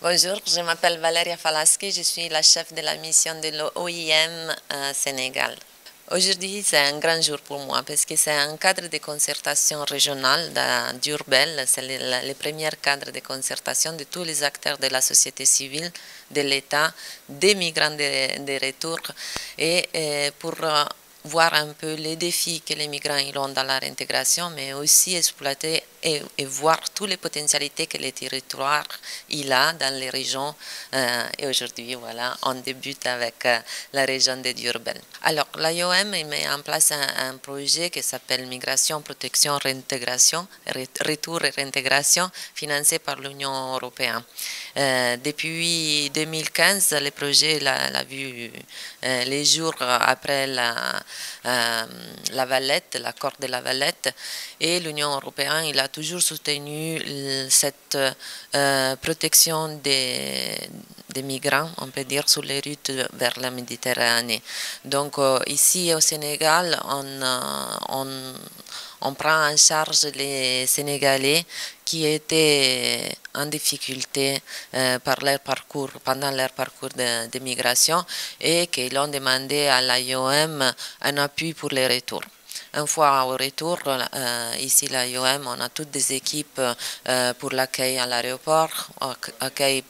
Bonjour, je m'appelle Valeria Falaski, je suis la chef de la mission de l'OIM Sénégal. Aujourd'hui, c'est un grand jour pour moi parce que c'est un cadre de concertation régionale d'Urbel. C'est le premier cadre de concertation de tous les acteurs de la société civile, de l'État, des migrants de retour et pour voir un peu les défis que les migrants ont dans leur intégration, mais aussi exploiter et voir toutes les potentialités que le territoire il a dans les régions. Et aujourd'hui, voilà, on débute avec la région de Diourbel. Alors, l'IOM met en place un projet qui s'appelle Migration, Protection, Réintégration, Retour et Réintégration, financé par l'Union européenne. Depuis 2015, le projet l'a vu les jours après la Valette, l'accord de la Valette, et l'Union européenne il a toujours soutenu cette protection des migrants, on peut dire, sur les routes vers la Méditerranée. Donc ici au Sénégal, on prend en charge les Sénégalais qui étaient en difficulté pendant leur parcours de migration et qui ont demandé à l'IOM un appui pour les retours. Une fois au retour, ici l'IOM, on a toutes des équipes pour l'accueil à l'aéroport, accueil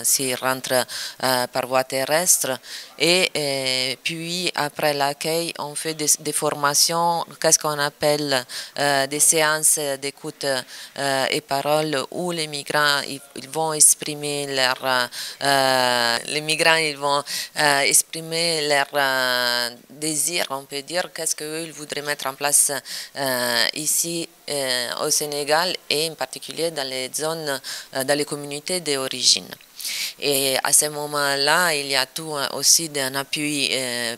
s'ils rentrent par voie terrestre, et puis après l'accueil, on fait des formations, qu'est-ce qu'on appelle des séances d'écoute et parole où les migrants ils vont exprimer leur désir, on peut dire, qu'est-ce qu'eux ils voudraient mettre en place ici au Sénégal et en particulier dans les zones, dans les communautés d'origine. Et à ce moment-là, il y a tout aussi un appui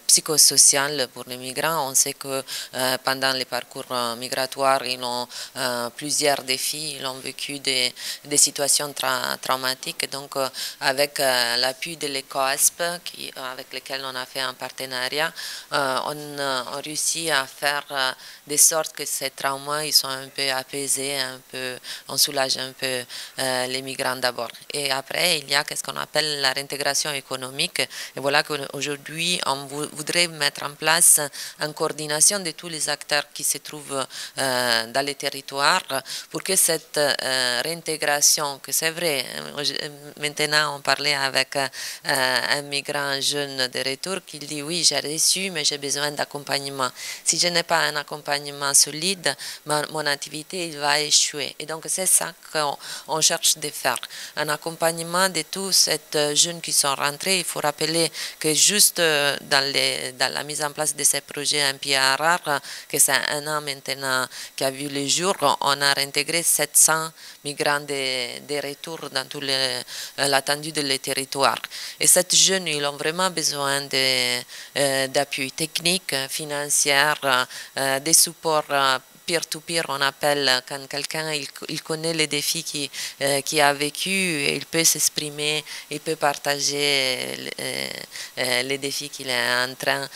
psychosocial pour les migrants. On sait que pendant les parcours migratoires, ils ont plusieurs défis, ils ont vécu des situations traumatiques. Donc, avec l'appui de l'ECOASP, avec lequel on a fait un partenariat, on a réussi à faire de sorte que ces traumas ils sont un peu apaisés, on soulage un peu les migrants d'abord. Et après, il y a ce qu'on appelle la réintégration économique. Et voilà qu'aujourd'hui, on voudrait mettre en place une coordination de tous les acteurs qui se trouvent dans les territoires pour que cette réintégration, que c'est vrai, maintenant on parlait avec un migrant jeune de retour qui dit oui, j'ai reçu, mais j'ai besoin d'accompagnement. Si je n'ai pas un accompagnement solide, mon activité il va échouer. Et donc c'est ça qu'on cherche de faire, un accompagnement de tous ces jeunes qui sont rentrés. Il faut rappeler que juste dans la mise en place de ces projets un pied à rare, que c'est un an maintenant qui a vu le jour, on a réintégré 700 migrants de retour dans tout l'étendue de les territoires. Et ces jeunes, ils ont vraiment besoin d'appui technique, financier, des supports peer-to-peer, on appelle, quand quelqu'un il connaît les défis qu'il a vécu, il peut s'exprimer, il peut partager les défis qu'il est en train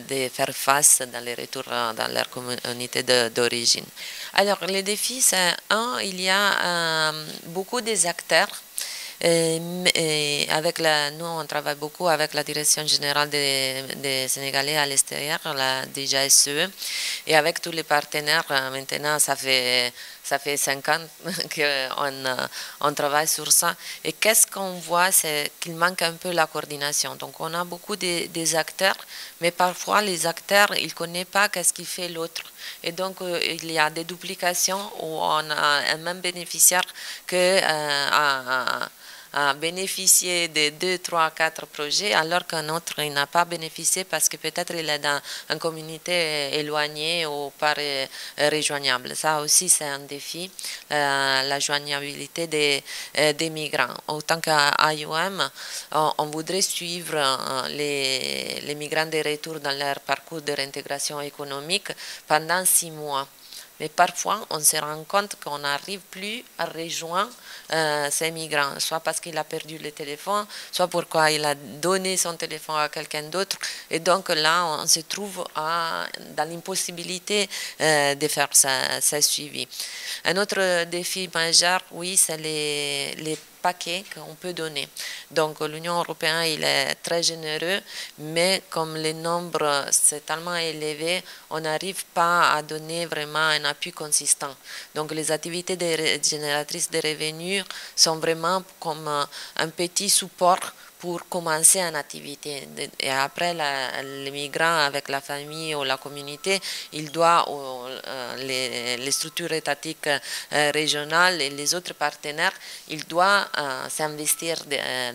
de faire face dans les retours dans leur communauté d'origine. Alors, les défis, c'est il y a beaucoup des acteurs. Nous, on travaille beaucoup avec la Direction générale des Sénégalais à l'extérieur, la DGSE, et avec tous les partenaires. Maintenant, ça fait 5 ans qu'on travaille sur ça. Et qu'est-ce qu'on voit, c'est qu'il manque un peu la coordination. Donc, on a beaucoup des acteurs, mais parfois, les acteurs, ils ne connaissent pas qu'est-ce qu'il fait l'autre. Et donc, il y a des duplications où on a un même bénéficiaire que à bénéficier de 2, 3, 4 projets, alors qu'un autre il n'a pas bénéficié parce que peut-être il est dans une communauté éloignée ou pas rejoignable. Ça aussi, c'est un défi, la joignabilité des migrants. Autant qu'à IOM, on voudrait suivre les migrants de retour dans leur parcours de réintégration économique pendant 6 mois. Mais parfois, on se rend compte qu'on n'arrive plus à rejoindre ces migrants, soit parce qu'il a perdu le téléphone, soit pourquoi il a donné son téléphone à quelqu'un d'autre. Et donc là, on se trouve dans l'impossibilité de faire ce suivi. Un autre défi majeur, oui, c'est les paquet qu'on peut donner. Donc l'Union européenne, il est très généreux, mais comme le nombre c'est tellement élevé, on n'arrive pas à donner vraiment un appui consistant. Donc les activités génératrices de revenus sont vraiment comme un petit support pour commencer une activité. Et après, les migrants avec la famille ou la communauté, il doit, les structures étatiques régionales et les autres partenaires, il doit s'investir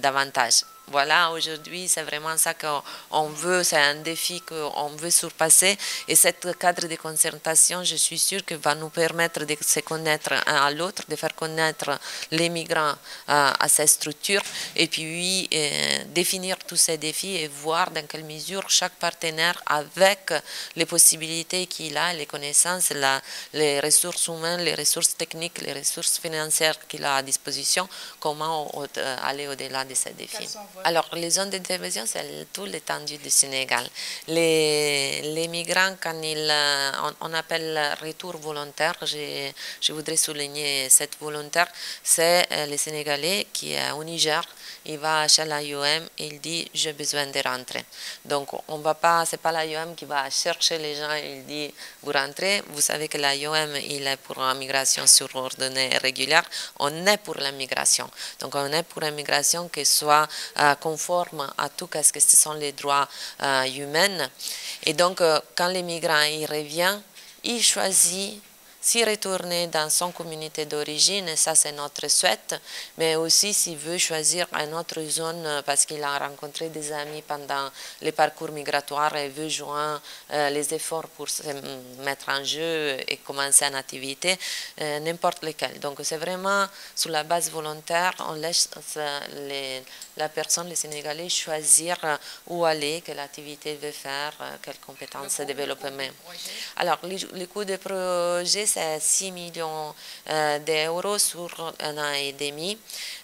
davantage. Voilà, aujourd'hui, c'est vraiment ça qu'on veut, c'est un défi qu'on veut surpasser. Et ce cadre de concertation, je suis sûre que va nous permettre de se connaître un à l'autre, de faire connaître les migrants à ces structures, et puis définir tous ces défis et voir dans quelle mesure chaque partenaire, avec les possibilités qu'il a, les connaissances, les ressources humaines, les ressources techniques, les ressources financières qu'il a à disposition, comment aller au-delà de ces défis. Alors, les zones d'intervention, c'est tout l'étendue du Sénégal. Les migrants, quand on appelle retour volontaire, je voudrais souligner cette volontaire, c'est les Sénégalais qui est au Niger, il va chez l'IOM et il dit « j'ai besoin de rentrer ». Donc, on va pas, c'est pas l'IOM qui va chercher les gens et il dit « vous rentrez ». Vous savez que l'IOM, il est pour la migration surordonnée et régulière. On est pour la migration. Donc, on est pour une migration qui soit conforme à tout ce que ce sont les droits humains. Et donc, quand les migrants y reviennent, ils choisissent s'y retourner dans son communauté d'origine, et ça c'est notre souhait, mais aussi s'il veut choisir une autre zone parce qu'il a rencontré des amis pendant les parcours migratoires et veut joindre les efforts pour se mettre en jeu et commencer une activité, n'importe lequel. Donc c'est vraiment sur la base volontaire, on laisse la personne, les Sénégalais, choisir où aller, quelle activité veut faire, quelles compétences développer. Alors, le coût du projet, c'est 6 millions d'euros sur un an et demi.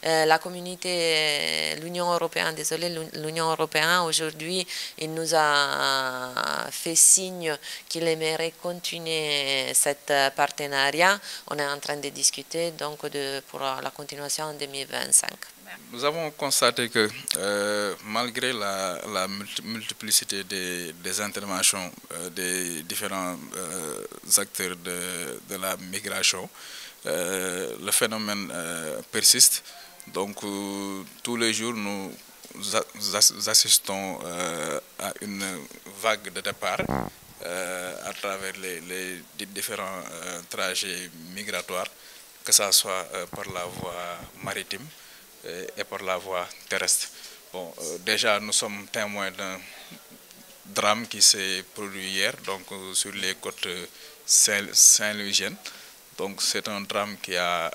La communauté, l'Union européenne, désolé, l'Union européenne, aujourd'hui, il nous a fait signe qu'il aimerait continuer cet partenariat. On est en train de discuter donc pour la continuation en 2025. Nous avons constaté que malgré la multiplicité des interventions des différents acteurs de la migration, le phénomène persiste. Donc tous les jours, nous assistons à une vague de départ à travers les différents trajets migratoires, que ce soit par la voie maritime et par la voie terrestre. Bon, déjà, nous sommes témoins d'un drame qui s'est produit hier, donc sur les côtes saint-louisiennes. Donc, c'est un drame qui a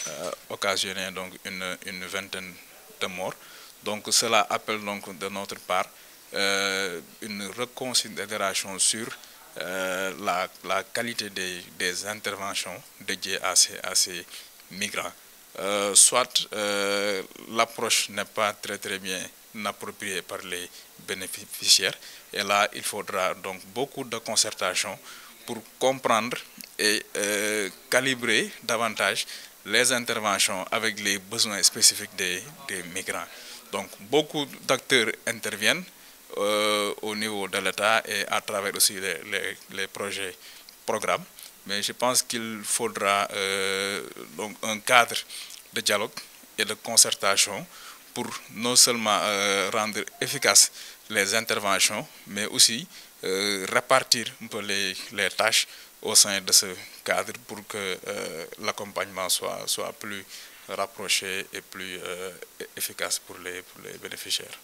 occasionné donc une vingtaine de morts. Donc, cela appelle donc de notre part une reconsidération sur la qualité des interventions dédiées à ces migrants. Soit l'approche n'est pas très bien appropriée par les bénéficiaires, et là il faudra donc beaucoup de concertation pour comprendre et calibrer davantage les interventions avec les besoins spécifiques des migrants. Donc beaucoup d'acteurs interviennent au niveau de l'État et à travers aussi les projets, programmes. Mais je pense qu'il faudra donc un cadre de dialogue et de concertation pour non seulement rendre efficaces les interventions, mais aussi répartir un peu les tâches au sein de ce cadre pour que l'accompagnement soit plus rapproché et plus efficace pour les bénéficiaires.